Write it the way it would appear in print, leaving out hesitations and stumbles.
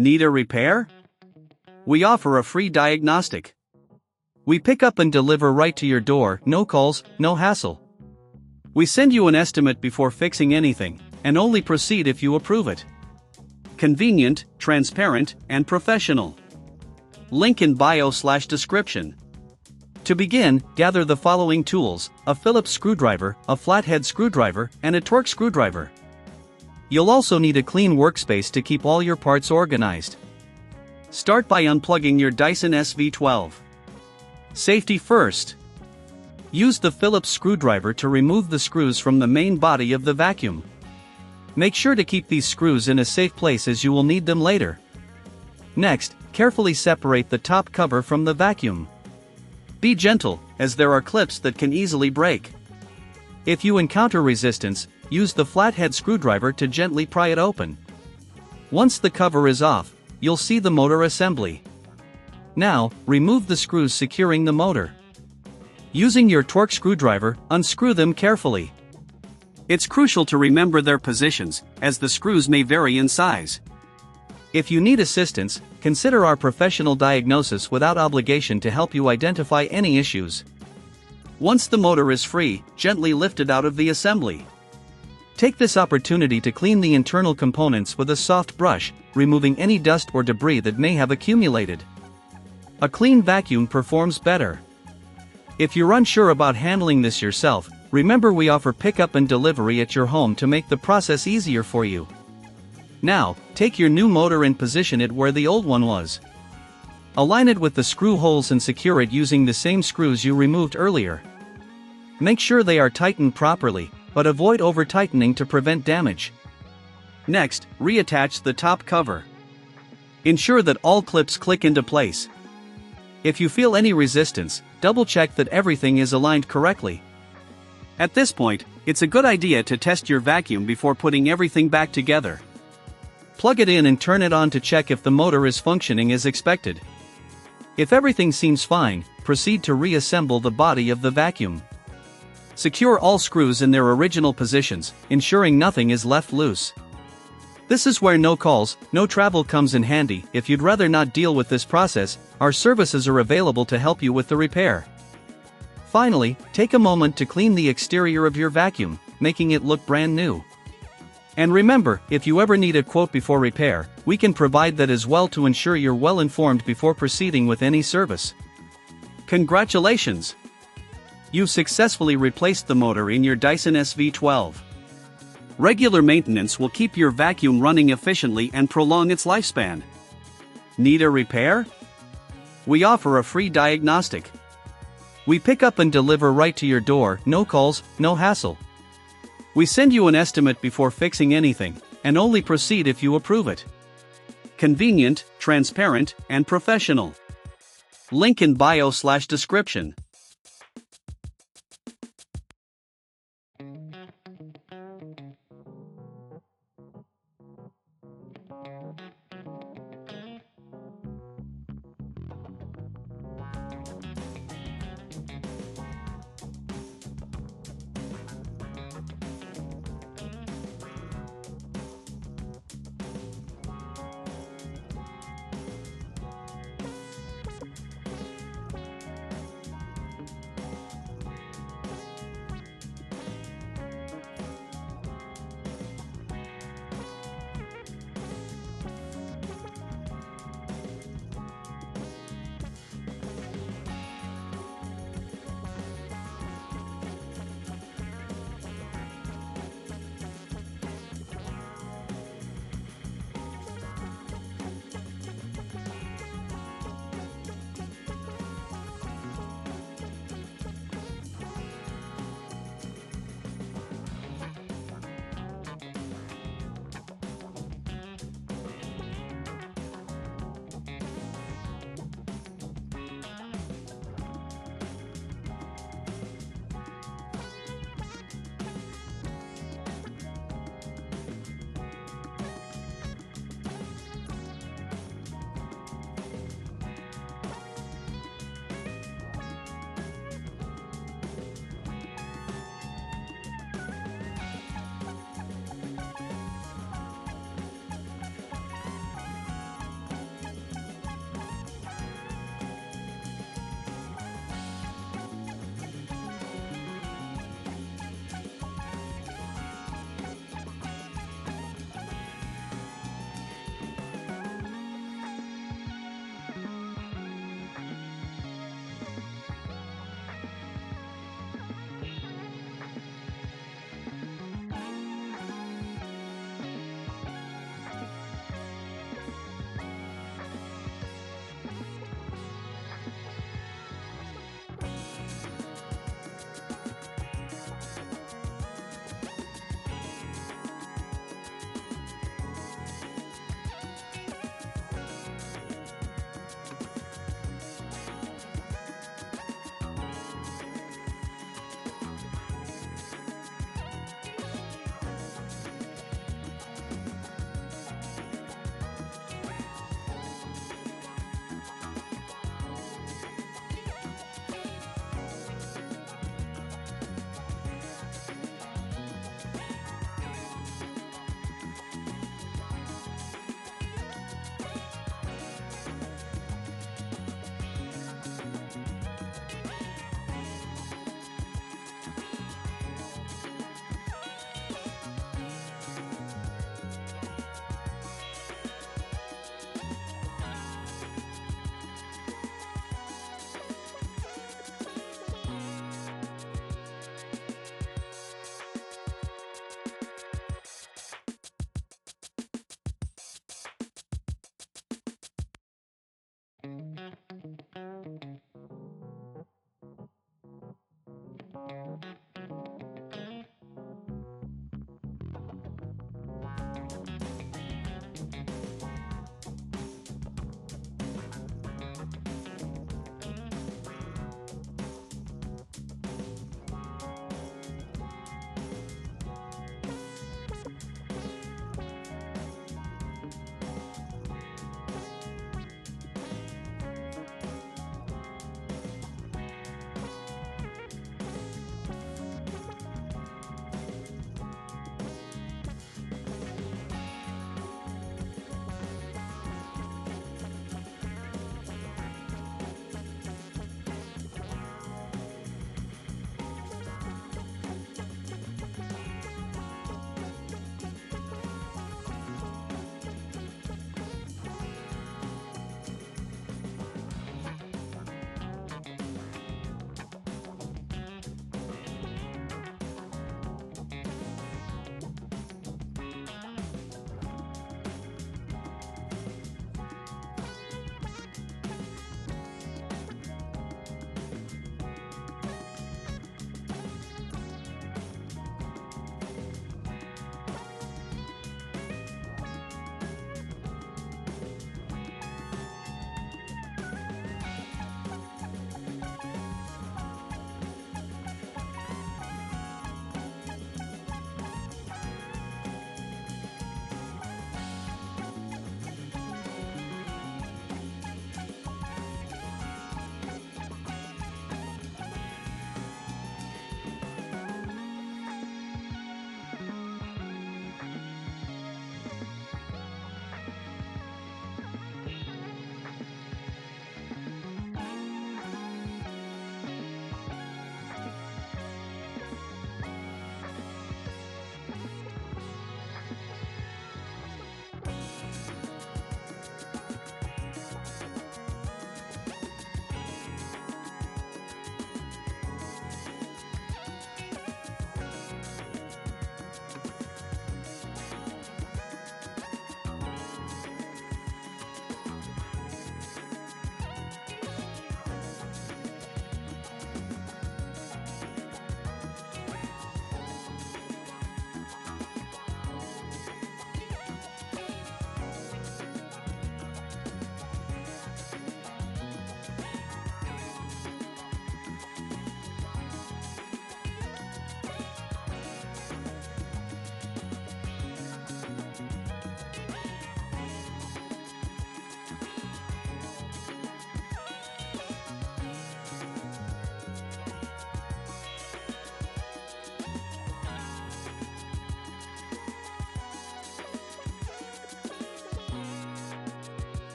Need a repair? We offer a free diagnostic. We pick up and deliver right to your door, no calls, no hassle. We send you an estimate before fixing anything, and only proceed if you approve it. Convenient, transparent, and professional. Link in bio/description. To begin, gather the following tools: a Phillips screwdriver, a flathead screwdriver, and a Torx screwdriver. You'll also need a clean workspace to keep all your parts organized. Start by unplugging your Dyson SV12. Safety first. Use the Phillips screwdriver to remove the screws from the main body of the vacuum. Make sure to keep these screws in a safe place as you will need them later. Next, carefully separate the top cover from the vacuum. Be gentle, as there are clips that can easily break. If you encounter resistance, use the flathead screwdriver to gently pry it open. Once the cover is off, you'll see the motor assembly. Now, remove the screws securing the motor. Using your Torx screwdriver, unscrew them carefully. It's crucial to remember their positions, as the screws may vary in size. If you need assistance, consider our professional diagnosis without obligation to help you identify any issues. Once the motor is free, gently lift it out of the assembly. Take this opportunity to clean the internal components with a soft brush, removing any dust or debris that may have accumulated. A clean vacuum performs better. If you're unsure about handling this yourself, remember we offer pickup and delivery at your home to make the process easier for you. Now, take your new motor and position it where the old one was. Align it with the screw holes and secure it using the same screws you removed earlier. Make sure they are tightened properly, but avoid over-tightening to prevent damage. Next, reattach the top cover. Ensure that all clips click into place. If you feel any resistance, double-check that everything is aligned correctly. At this point, it's a good idea to test your vacuum before putting everything back together. Plug it in and turn it on to check if the motor is functioning as expected. If everything seems fine, proceed to reassemble the body of the vacuum. Secure all screws in their original positions, ensuring nothing is left loose. This is where no calls, no travel comes in handy. If you'd rather not deal with this process, our services are available to help you with the repair. Finally, take a moment to clean the exterior of your vacuum, making it look brand new. And remember, if you ever need a quote before repair, we can provide that as well to ensure you're well informed before proceeding with any service. Congratulations! You've successfully replaced the motor in your Dyson SV12. Regular maintenance will keep your vacuum running efficiently and prolong its lifespan. Need a repair? We offer a free diagnostic. We pick up and deliver right to your door, no calls, no hassle. We send you an estimate before fixing anything, and only proceed if you approve it. Convenient, transparent, and professional. Link in bio/description.